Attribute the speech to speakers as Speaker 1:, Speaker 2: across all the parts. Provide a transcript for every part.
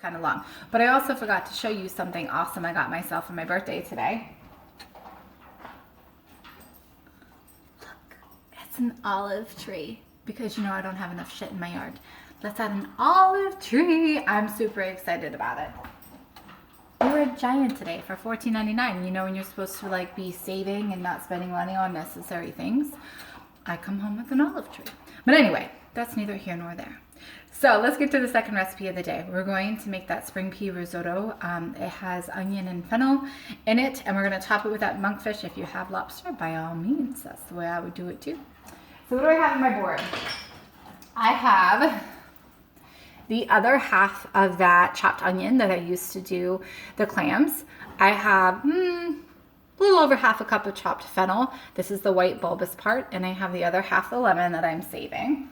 Speaker 1: kind of long. But I also forgot to show you something awesome I got myself for my birthday today. Look, it's an olive tree because you know I don't have enough shit in my yard. Let's add an olive tree. I'm super excited about it. We were at Giant today for $14.99. You know when you're supposed to like be saving and not spending money on necessary things? I come home with an olive tree. But anyway, that's neither here nor there. So let's get to the second recipe of the day. We're going to make that spring pea risotto. It has onion and fennel in it, and we're going to top it with that monkfish. If you have lobster, by all means, that's the way I would do it too. So what do I have on my board? I have the other half of that chopped onion that I used to do the clams. I have a little over half a cup of chopped fennel. This is the white bulbous part, and I have the other half the lemon that I'm saving.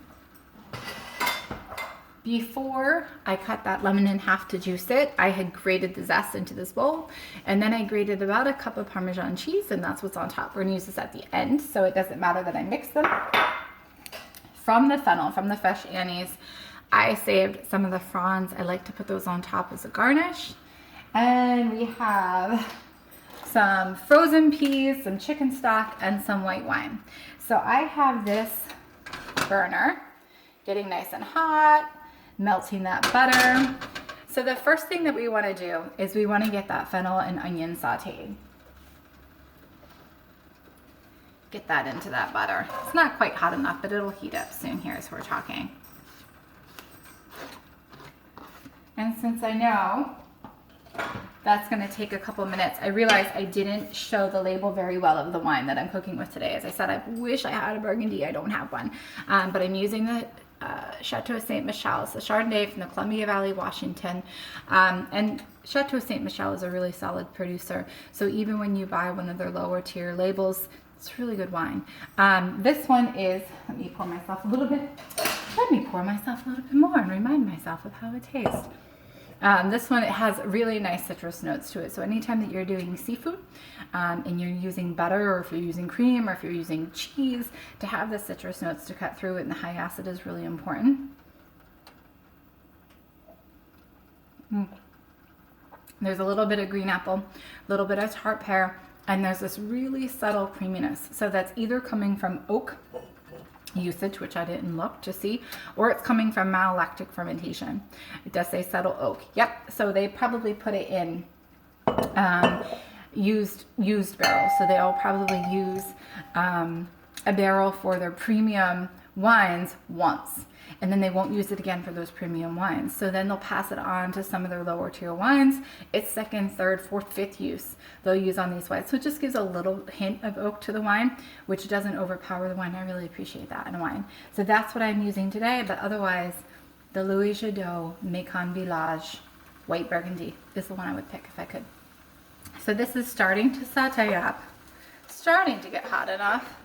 Speaker 1: Before I cut that lemon in half to juice it, I had grated the zest into this bowl, and then I grated about a cup of Parmesan cheese, and that's what's on top. We're gonna use this at the end, so it doesn't matter that I mix them. From the fennel, from the fresh anise, I saved some of the fronds. I like to put those on top as a garnish. And we have some frozen peas, some chicken stock, and some white wine. So I have this burner getting nice and hot, melting that butter. So the first thing that we want to do is we want to get that fennel and onion sauteed. Get that into that butter. It's not quite hot enough, but it'll heat up soon here as we're talking. And since I know that's going to take a couple minutes, I realized I didn't show the label very well of the wine that I'm cooking with today. As I said, I wish I had a Burgundy. I don't have one. But I'm using the Chateau Ste. Michelle. It's the Chardonnay from the Columbia Valley, Washington. And Chateau Ste. Michelle is a really solid producer. So even when you buy one of their lower tier labels, it's really good wine. This one is, let me pour myself a little bit more and remind myself of how it tastes. This one, it has really nice citrus notes to it. So anytime that you're doing seafood and you're using butter, or if you're using cream, or if you're using cheese, to have the citrus notes to cut through it, and the high acid is really important. There's a little bit of green apple, a little bit of tart pear, and there's this really subtle creaminess. So that's either coming from oak usage, which I didn't look to see, or it's coming from malolactic fermentation. It does say subtle oak. Yep. So they probably put it in used barrels. So they'll probably use a barrel for their premium wines once, and then they won't use it again for those premium wines. So then they'll pass it on to some of their lower tier wines. It's second, third, fourth, fifth use they'll use on these wines. So it just gives a little hint of oak to the wine, which doesn't overpower the wine. I really appreciate that in a wine. So that's what I'm using today, but otherwise the Louis Jadot Macon Village White Burgundy is the one I would pick if I could. So this is starting to saute up, starting to get hot enough.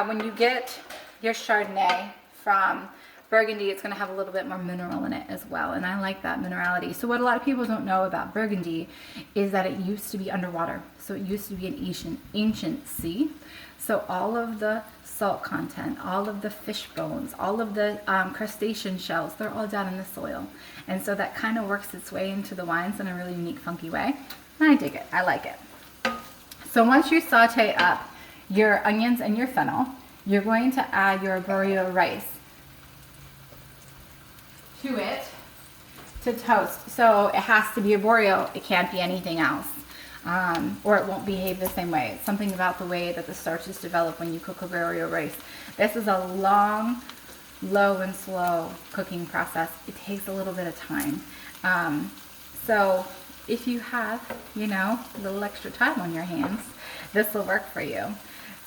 Speaker 1: When you get your Chardonnay from Burgundy, it's going to have a little bit more mineral in it as well, and I like that minerality. So what a lot of people don't know about Burgundy is that it used to be underwater. So it used to be an ancient sea. So all of the salt content, all of the fish bones, all of the crustacean shells, they're all down in the soil. And so that kind of works its way into the wines in a really unique, funky way. And I dig it. I like it. So once you saute up your onions and your fennel, you're going to add your arborio rice to it to toast. So it has to be arborio. It can't be anything else, or it won't behave the same way. It's something about the way that the starches develop when you cook arborio rice. This is a long, low and slow cooking process. It takes a little bit of time. So if you have, a little extra time on your hands, this will work for you.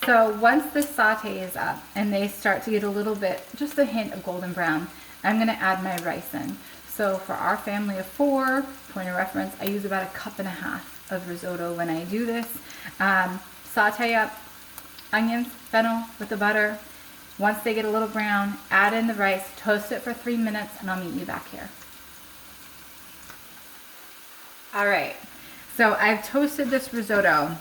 Speaker 1: So once the saute is up and they start to get a little bit, just a hint of golden brown, I'm going to add my rice in. So for our family of 4, point of reference, I use about 1.5 cups of risotto when I do this. Saute up onions, fennel with the butter. Once they get a little brown, add in the rice, toast it for 3 minutes, and I'll meet you back here. All right, so I've toasted this risotto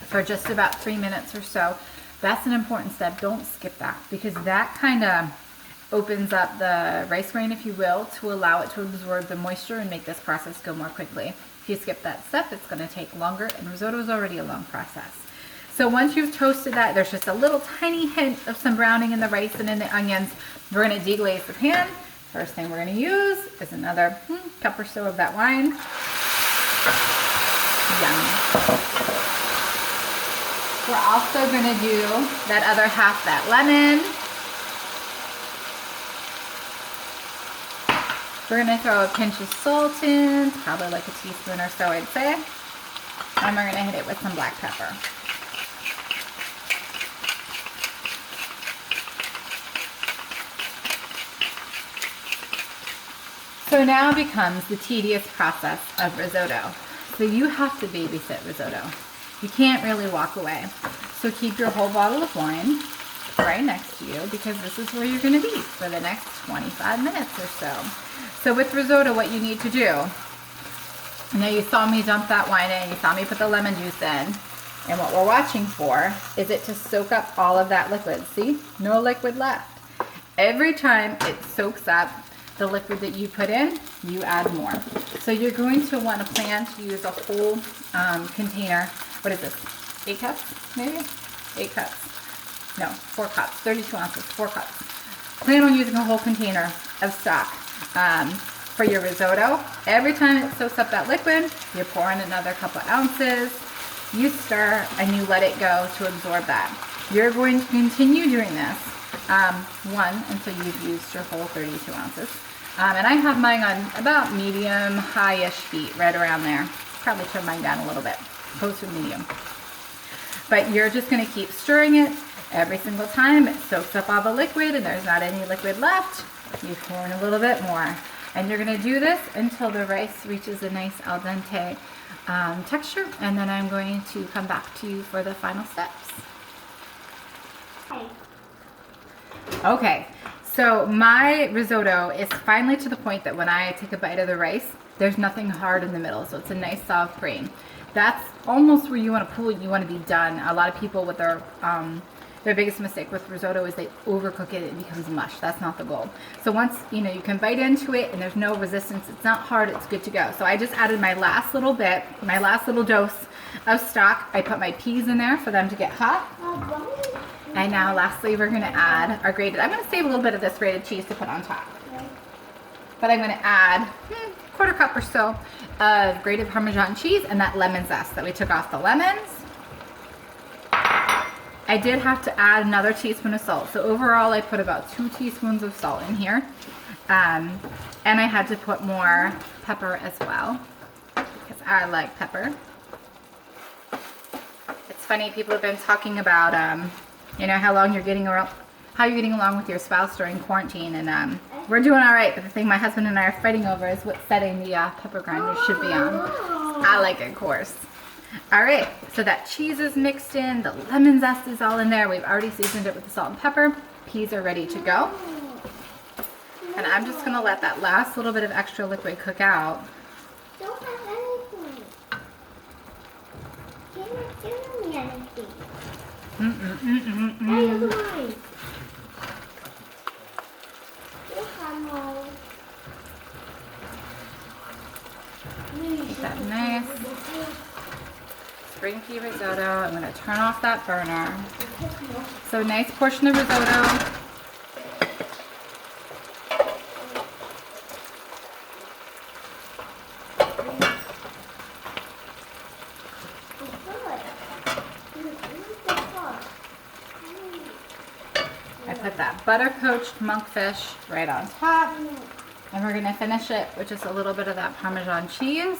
Speaker 1: for just about 3 minutes or so. That's an important step. Don't skip that, because that kind of opens up the rice grain, if you will, to allow it to absorb the moisture and make this process go more quickly. If you skip that step, it's going to take longer, and risotto is already a long process. So once you've toasted that, there's just a little tiny hint of some browning in the rice and in the onions. We're going to deglaze the pan. First thing we're going to use is another cup or so of that wine. Yum. We're also going to do that other half that lemon. We're going to throw a pinch of salt in, probably like a teaspoon or so, I'd say. And we're going to hit it with some black pepper. So now becomes the tedious process of risotto. So you have to babysit risotto. You can't really walk away. So keep your whole bottle of wine right next to you, because this is where you're going to be for the next 25 minutes or so. So with risotto, what you need to do, now you saw me dump that wine in, you saw me put the lemon juice in, and what we're watching for is it to soak up all of that liquid. See? No liquid left. Every time it soaks up the liquid that you put in, you add more. So you're going to want to plan to use a whole container. What is this? 8 cups, maybe? 8 cups. No, 4 cups. 32 ounces, 4 cups. Plan on using a whole container of stock for your risotto. Every time it soaks up that liquid, you pour in another couple ounces, you stir, and you let it go to absorb that. You're going to continue doing this until you've used your whole 32 ounces. And I have mine on about medium, high-ish heat, right around there. Probably turn mine down a little bit, close to medium. But you're just going to keep stirring it every single time it soaks up all the liquid and there's not any liquid left. You pour in a little bit more. And you're going to do this until the rice reaches a nice al dente texture. And then I'm going to come back to you for the final steps. Okay, so my risotto is finally to the point that when I take a bite of the rice, there's nothing hard in the middle, so it's a nice soft grain. That's almost where you want to pull it, you want to be done. A lot of people with their biggest mistake with risotto is they overcook it, it becomes mush. That's not the goal. So once you can bite into it and there's no resistance, it's not hard, it's good to go. So I just added my last little bit, my last little dose of stock. I put my peas in there for them to get hot. And now lastly, we're going to add our grated, I'm going to save a little bit of this grated cheese to put on top. But I'm going to add a quarter cup or so of grated Parmesan cheese and that lemon zest that we took off the lemons. I did have to add another teaspoon of salt. So overall, I put about 2 teaspoons of salt in here. And I had to put more pepper as well, because I like pepper. It's funny, people have been talking about how you're getting along with your spouse during quarantine, and we're doing all right. But the thing my husband and I are fighting over is what setting the pepper grinder should be on. I like it coarse. All right, so that cheese is mixed in, the lemon zest is all in there. We've already seasoned it with the salt and pepper. Peas are ready to go. And I'm just gonna let that last little bit of extra liquid cook out.
Speaker 2: Don't have anything. You're not giving me anything. Hey, look at mine.
Speaker 1: Get that nice spring pea risotto. I'm going to turn off that burner. So nice portion of risotto. I put that butter-poached monkfish right on top. And we're going to finish it with just a little bit of that Parmesan cheese.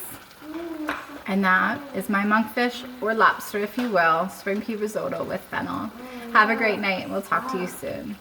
Speaker 1: And that is my monkfish, or lobster if you will, spring pea risotto with fennel. Have a great night. We'll talk to you soon.